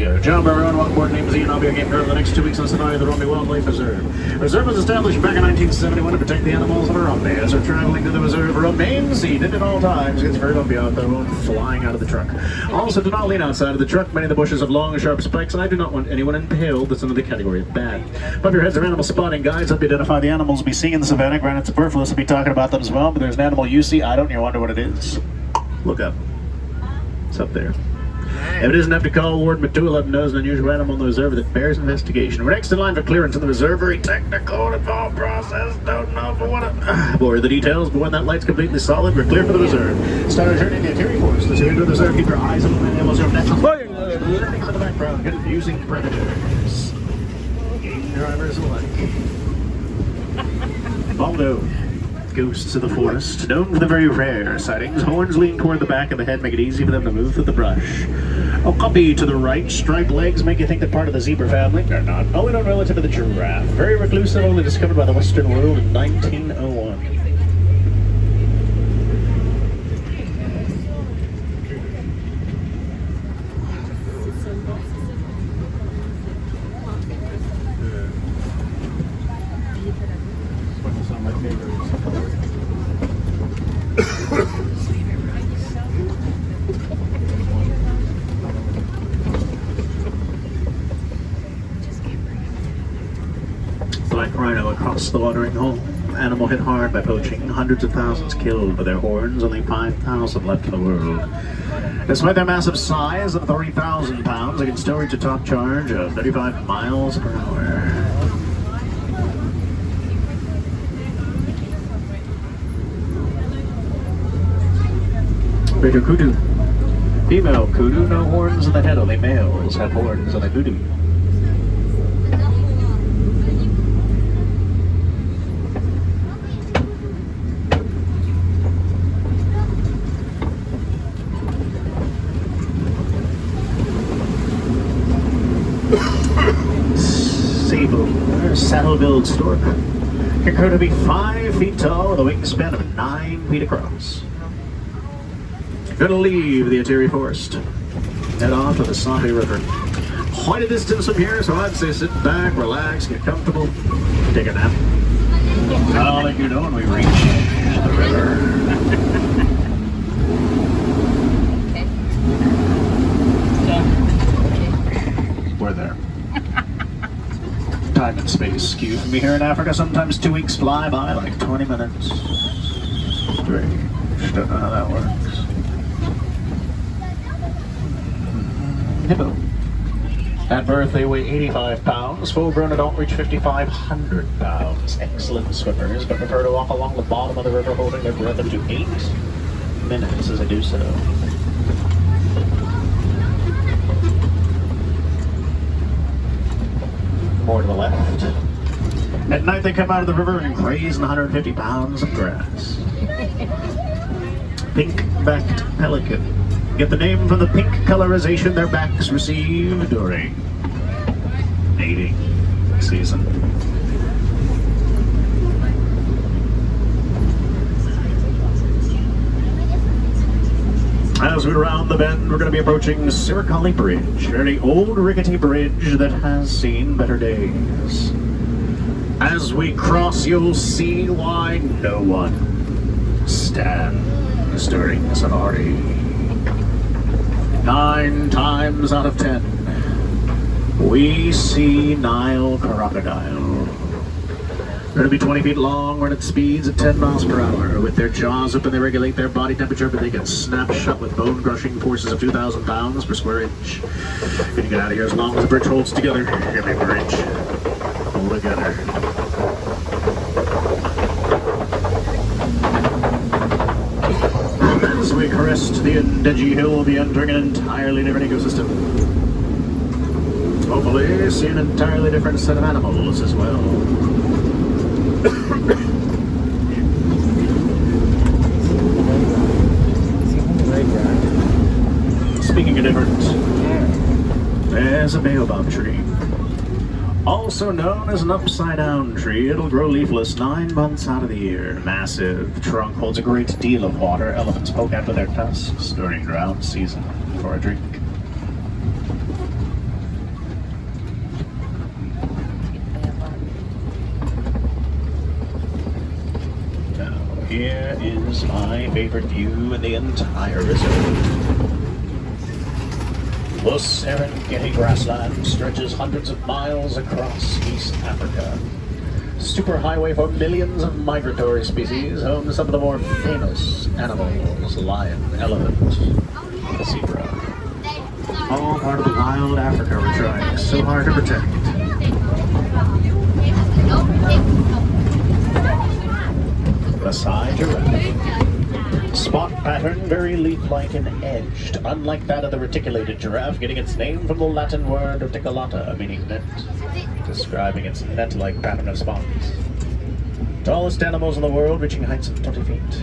John Barrow, welcome aboard. Name is Ian. I'll be your game for the next 2 weeks on Sonata, the Romney Wildlife Reserve. The reserve was established back in 1971 to protect the animals of Romney. As they're traveling to the reserve, remain seated at all times. It gets very bumpy out there, flying out of the truck. Also, do not lean outside of the truck. Many of the bushes have long, sharp spikes, and I do not want anyone impaled. That's under the category of bad. Bump your heads are animal spotting guides. Help you identify the animals we see in the savannah. Granted, superfluous to be talking about them as well, but there's an animal you see, I don't, and you wonder what it is. Look up. It's up there. If it isn't enough to call Ward Matula knows an unusual animal in the reserve that bears investigation. We're next in line for clearance in the reserve. Very technical and involved process. Don't know for what bore the details, but when that light's completely solid, we're clear for the reserve. Start our journey in the interior forest. As you enter the reserve, keep your eyes on the animals of natural learning in the background, confusing predators. Game drivers alike. Baldo. Ghosts of the forest, known for the very rare sightings. Horns lean toward the back of the head, make it easy for them to move through the brush. A puppy to the right, striped legs make you think they're part of the zebra family. They're not. Only known relative to the giraffe. Very reclusive, only discovered by the Western world in 1901. Black rhino across the watering hole. Animal hit hard by poaching. Hundreds of thousands killed by their horns. Only 5,000 left in the world. Despite their massive size of 30,000 pounds, they can still reach a top charge of 35 miles per hour. Greater kudu. Female kudu, no horns on the head, only males have horns on the kudu. Saddle-billed stork can grow to be 5 feet tall with a wingspan of 9 feet across. Gonna leave the interior forest, head off to the Sabi River. Quite a distance from here, so I'd say sit back, relax, get comfortable, take a nap. I'll let you know when we reach the river. We're there. Time and space skew from me here in Africa. Sometimes 2 weeks fly by like 20 minutes. Strange. Don't know how that works. Hippo. At birth they weigh 85 pounds. Full grown adult reach 5,500 pounds. Excellent swimmers, but prefer to walk along the bottom of the river holding their breath up to 8 minutes as they do so. More to the left. At night they come out of the river and graze in 150 pounds of grass. Pink-backed pelican. Get the name from the pink colorization their backs receive during mating season. As we round the bend, we're going to be approaching Siricali Bridge, a very old rickety bridge that has seen better days. As we cross, you'll see why no one stands during the safari. 9 times out of 10, we see Nile crocodile. They're going to be 20 feet long, run at speeds of 10 miles per hour. With their jaws open, they regulate their body temperature, but they can snap shut with bone-crushing forces of 2,000 pounds per square inch. Gonna get out of here as long as the bridge holds together. Give me bridge. Hold together. As we crest the Ndeji Hill, we'll be entering an entirely different ecosystem. Hopefully, see an entirely different set of animals as well. Speaking of different, there's a baobab tree. Also known as an upside-down tree, it'll grow leafless 9 months out of the year. Massive trunk holds a great deal of water. Elephants poke out with their tusks during drought season for a drink. Here is my favorite view in the entire reserve. The Serengeti grassland stretches hundreds of miles across East Africa. Superhighway for millions of migratory species, home to some of the more famous animals: lion, elephant, zebra. All part of the wild Africa we're trying so hard to protect. Maasai giraffe. Spot pattern very leaf-like and edged, unlike that of the reticulated giraffe, getting its name from the Latin word reticulata, meaning net, describing its net-like pattern of spots. Tallest animals in the world, reaching heights of 20 feet.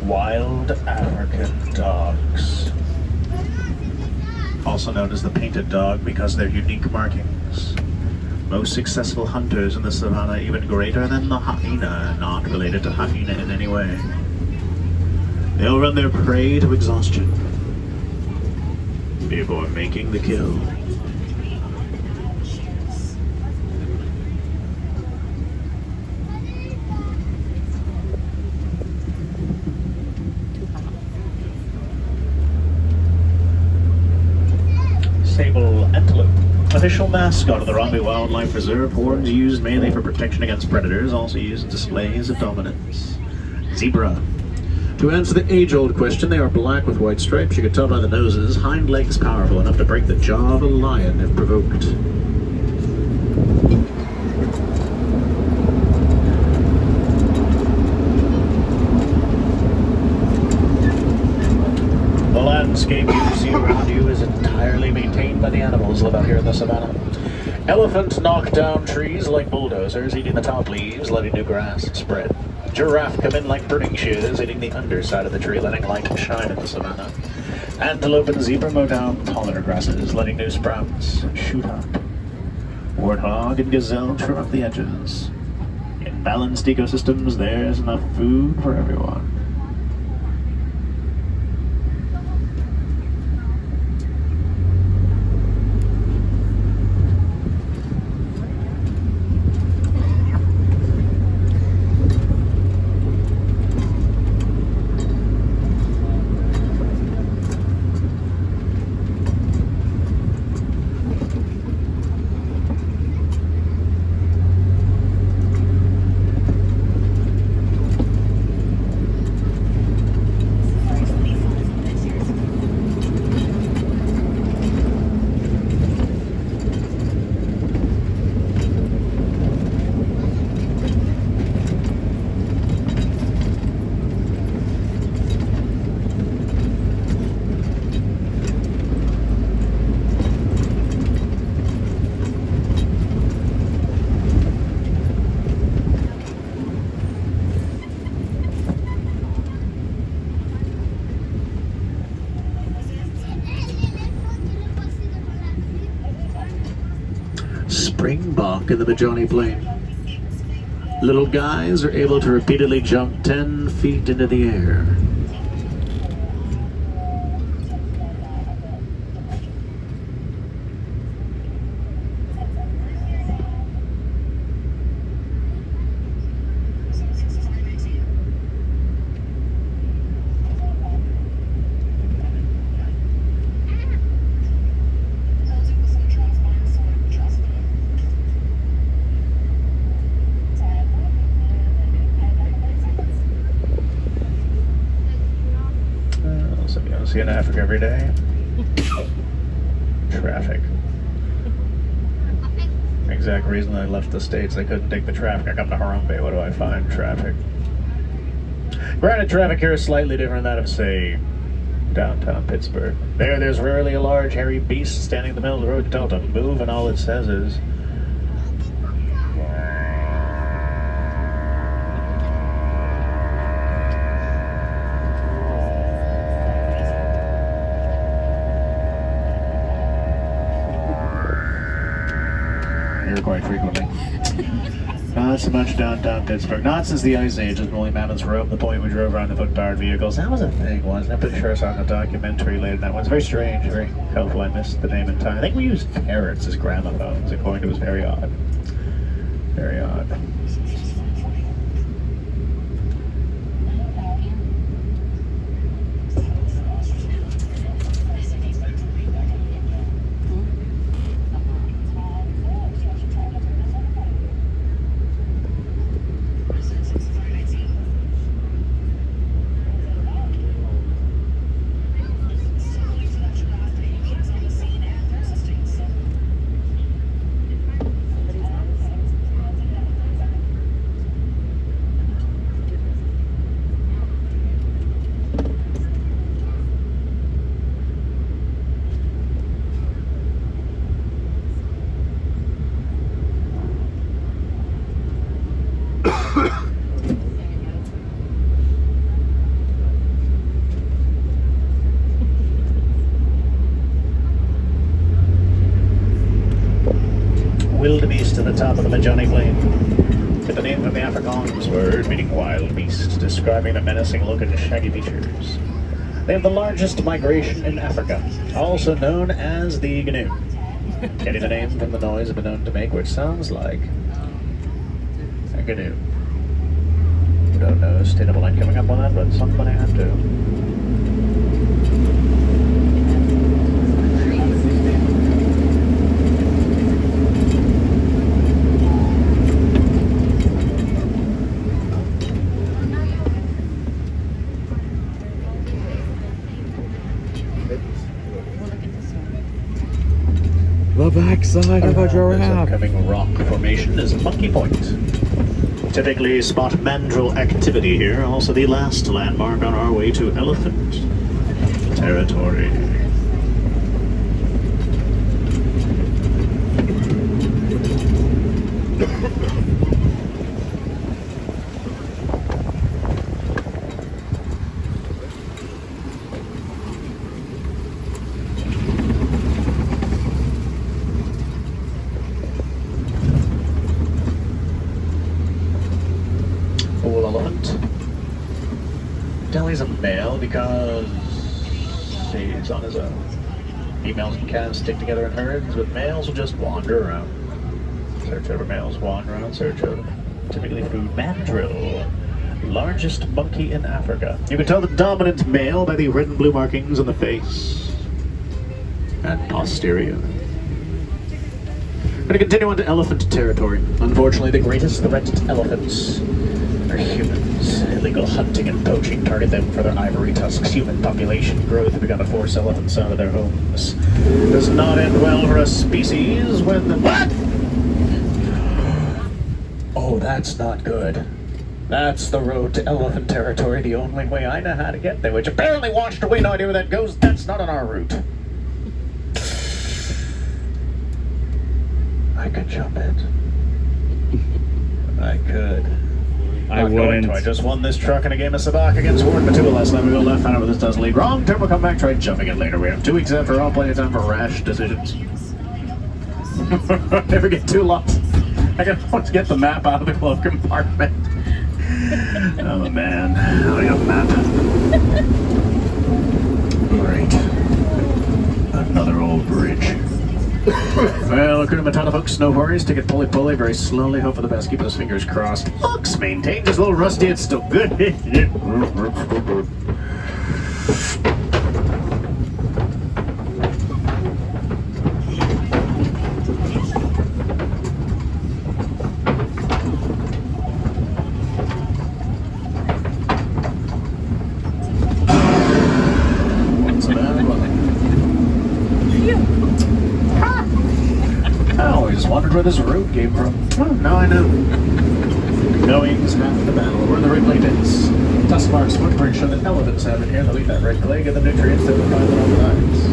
Wild African dogs. Also known as the painted dog because their unique markings. Most successful hunters in the savannah, even greater than the hyena, not related to hyena in any way. They'll run their prey to exhaustion before making the kill. Sable antelope. Official mascot of the Romney Wildlife Reserve. Horns used mainly for protection against predators, also used in displays of dominance. Zebra. To answer the age-old question, they are black with white stripes. You can tell by the noses. Hind legs powerful enough to break the jaw of a lion if provoked. The landscape you see around you is entirely maintained by the animals that live out here in the savannah. Elephant knock down trees like bulldozers, eating the top leaves, letting new grass spread. Giraffe come in like pruning shears, eating the underside of the tree, letting light shine in the savannah. Antelope and zebra mow down taller grasses, letting new sprouts shoot up. Warthog and gazelle trim up the edges. In balanced ecosystems, there's enough food for everyone. Springbok in the Majani Plain. Little guys are able to repeatedly jump 10 feet into the air. See in Africa every day. Traffic. Exact reason I left the States. I couldn't take the traffic. I come to Harambe. What do I find? Traffic. Granted, traffic here is slightly different than that of, say, downtown Pittsburgh. There's rarely a large hairy beast standing in the middle of the road to tell it to move, and all it says is, quite frequently. Not so much downtown Pittsburgh. Not since the Ice Age, as woolly mammoths roamed the point we drove around the foot-powered vehicles. That was a thing, wasn't it? I'm pretty sure I saw it in a documentary later. That one's very strange, very helpful. I missed the name in time. I think we used parrots as gramophones. According to it was very odd. Very odd. Wildebeest to the top of the Majani Plain. Get the name of the Afrikaans word meaning wild beast, describing the menacing look and shaggy features. They have the largest migration in Africa, also known as the GNU. Getting the name from the noise it's been known to make, which sounds like a GNU. Don't know a sustainable line coming up on that, but somebody had to. The backside of a giraffe. This upcoming rock formation is Monkey Point. Typically spot mandrill activity here, also the last landmark on our way to elephant territory. Full elephant. Delhi's a male because he's on his own. Females and calves stick together in herds, but males will just wander around. Search over males, wander around, search over. Typically food mandrill. Largest monkey in Africa. You can tell the dominant male by the red and blue markings on the face and posterior. We're going to continue on to elephant territory. Unfortunately, the greatest threat to elephants are humans. Illegal hunting and poaching target them for their ivory tusks. Human population growth have begun to force elephants out of their homes. Does not end well for a species when the... What? Oh, that's not good. That's the road to elephant territory, the only way I know how to get there, which apparently washed away, no idea where that goes. That's not on our route. I could jump it. I could. I wouldn't. I just won this truck in a game of Sabak against Ward Matua last time. We go left, find out what this does lead. Wrong turn, we'll come back, try jumping it later. We have 2 weeks after all, plenty of time for rash decisions. Never get too lost. I can always get the map out of the glove compartment. Oh man, I got a map. Great. Another old bridge. Well, Hakuna Matata folks, no worries. Take it pulley, very slowly. Hope for the best. Keep those fingers crossed. Looks maintained. Just a little rusty. It's still good. What's that? I always wondered where this road came from. Well, now I know. Knowing's half the battle. We're in the red clay pits. Tuskmark's footprints show that elephants have it here. They'll eat that red clay, get the nutrients that will find them on the diets.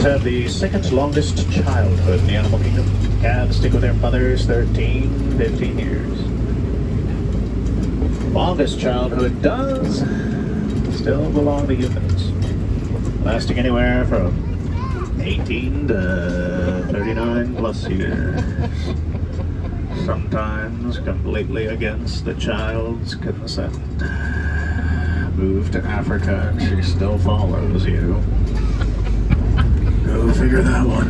have the second longest childhood in the animal kingdom. Calves stick with their mothers 13, 15 years. Longest childhood does still belong to humans, lasting anywhere from 18 to 39 plus years. Sometimes completely against the child's consent. Move to Africa and she still follows you. Go figure that one.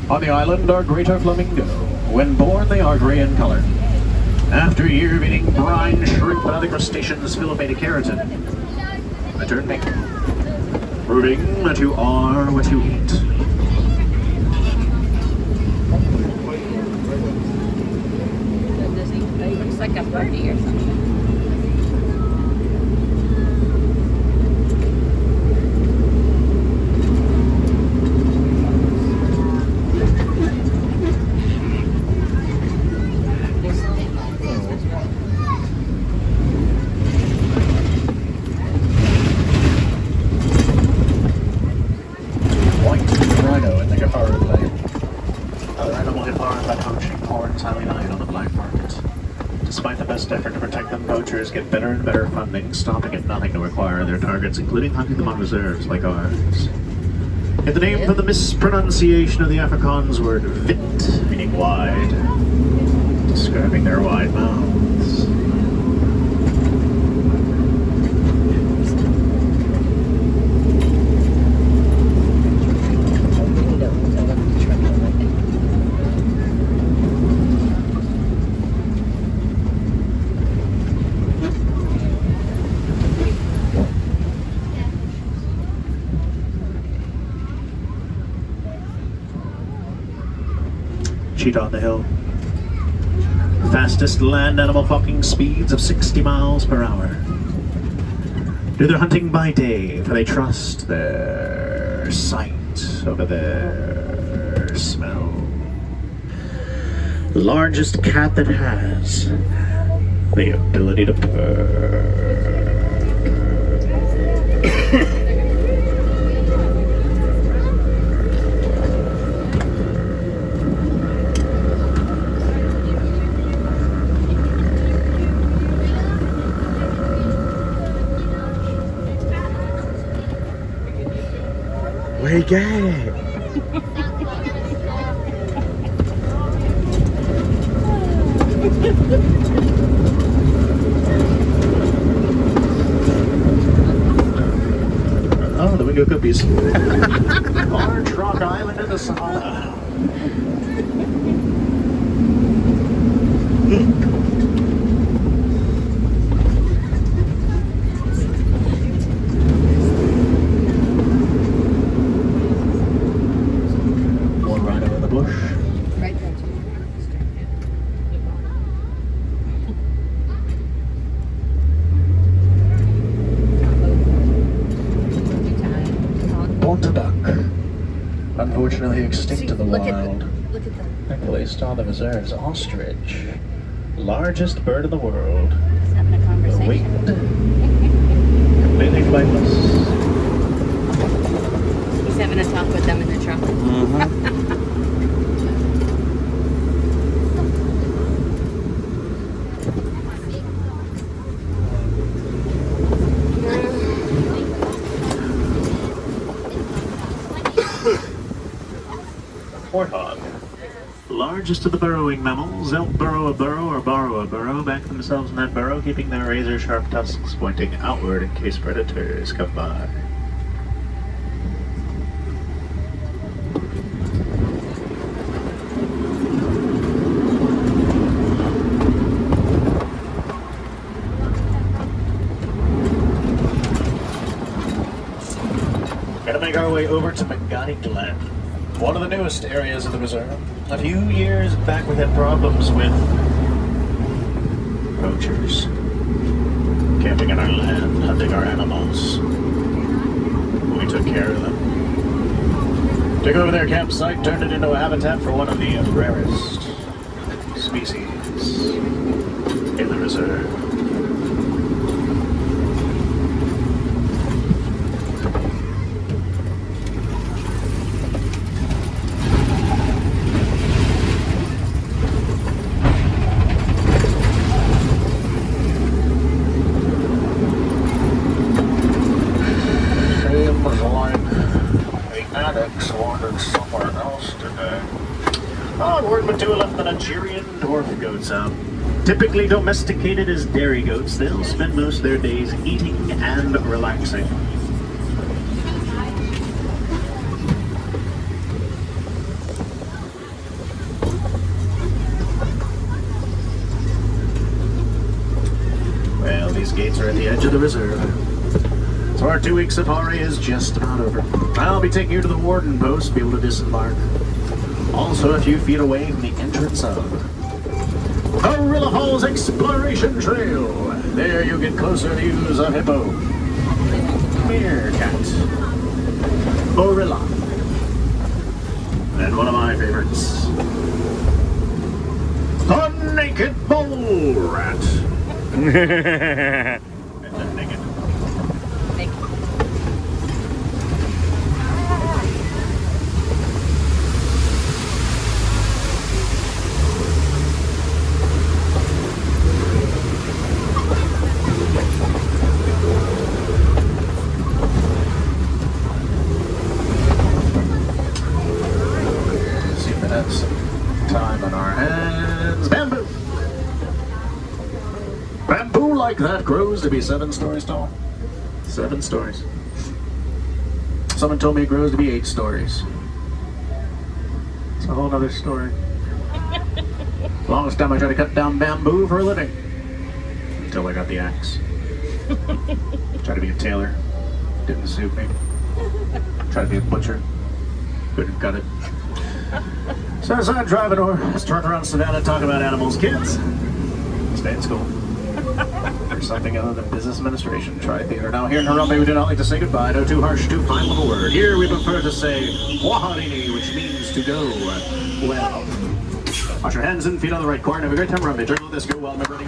On the island are greater flamingo. When born, they are gray in color. After a year of eating brine, shrimp, and other crustaceans filled with beta-keratin, they turn pink, proving that you are what you eat. It looks like a birdie or something. Despite the best effort to protect them, poachers get better and better funding, stopping at nothing to acquire their targets, including hunting them on reserves like ours. Get the name from the mispronunciation of the Afrikaans word "wit," meaning wide, describing their wide mouths. Cheetah on the hill. Fastest land animal clocking speeds of 60 miles per hour. Do their hunting by day, for they trust their sight over their smell. The largest cat that has the ability to purr. We get it. Oh, the window cookies. Large rock island in the Sahara. Unfortunately extinct in the wild. Look at the. And placed on the reserves, ostrich. Largest bird in the world. He's having a The conversation. winged. Completely flightless. He's having a talk with them in the truck. Warthog. Largest of the burrowing mammals, they'll burrow a burrow or borrow a burrow, back themselves in that burrow, keeping their razor-sharp tusks pointing outward in case predators come by. Gotta make our way over to Magani Glen, one of the newest areas of the reserve. A few years back we had problems with poachers camping in our land, hunting our animals. We took care of them. Took over their campsite, turned it into a habitat for one of the rarest species in the reserve. Seems like the addicts wandered somewhere else today. Onward with two left the Nigerian dwarf goats out. Typically domesticated as dairy goats, they'll spend most of their days eating and relaxing. Well, these gates are at the edge of the reserve. So our 2 week safari is just about over. I'll be taking you to the warden post, be able to disembark. Also a few feet away from the entrance of Gorilla Falls Exploration Trail. There you get closer views of hippo, meerkat, gorilla, and one of my favorites, the naked mole rat. And then naked. Time on our hands. Bamboo! Bamboo like that grows to be 7 stories tall. 7 stories. Someone told me it grows to be 8 stories. It's a whole other story. Longest time I tried to cut down bamboo for a living. Until I got the axe. Tried to be a tailor. Didn't suit me. Tried to be a butcher. Couldn't cut it. So I decided to drive it over. Let's turn around Savannah and talk about animals. Kids, stay in school. There's something other than business administration. Try theater. Now here in Harambe, we do not like to say goodbye. No too harsh, too fine little word. Here we prefer to say waharini, which means to go well. Wash your hands and feet on the right corner. Have a great time, Harambe. Drink with this. Go well. Remember